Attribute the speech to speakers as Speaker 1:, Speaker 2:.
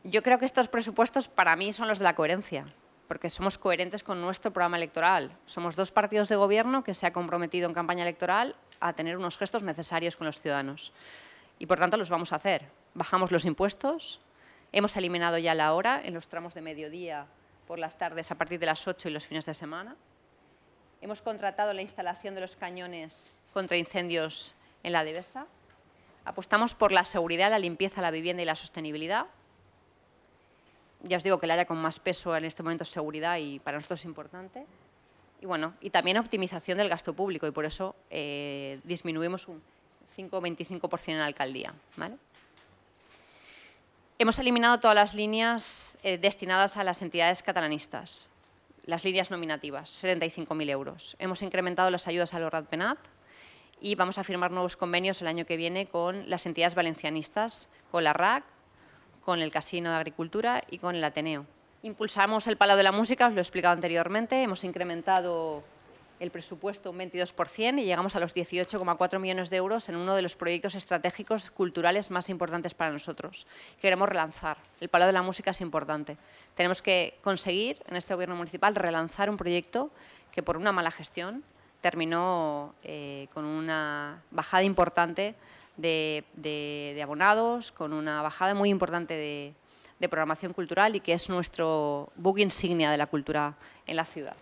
Speaker 1: Yo creo que estos presupuestos para mí son los de la coherencia, porque somos coherentes con nuestro programa electoral. Somos dos partidos de gobierno que se ha comprometido en campaña electoral a tener unos gestos necesarios con los ciudadanos. Y por tanto los vamos a hacer. Bajamos los impuestos, hemos eliminado ya la hora en los tramos de mediodía, por las tardes a partir de las 8 y los fines de semana. Hemos contratado la instalación de los cañones contra incendios en la Devesa. Apostamos por la seguridad, la limpieza, la vivienda y la sostenibilidad. Ya os digo que el área con más peso en este momento es seguridad y para nosotros es importante. Y bueno, y también optimización del gasto público y por eso disminuimos un 5,25% en la alcaldía, ¿vale? Hemos eliminado todas las líneas destinadas a las entidades catalanistas, las líneas nominativas, 75.000 euros. Hemos incrementado las ayudas al Ratpenat y vamos a firmar nuevos convenios el año que viene con las entidades valencianistas, con la RAC, con el Casino de Agricultura y con el Ateneo. Impulsamos el Palau de la Música, os lo he explicado anteriormente, hemos incrementado el presupuesto un 22% y llegamos a los 18,4 millones de euros en uno de los proyectos estratégicos culturales más importantes para nosotros. Queremos relanzar. El Palau de la Música es importante. Tenemos que conseguir, en este Gobierno municipal, relanzar un proyecto que por una mala gestión terminó con una bajada importante de abonados, con una bajada muy importante de programación cultural y que es nuestro buque insignia de la cultura en la ciudad.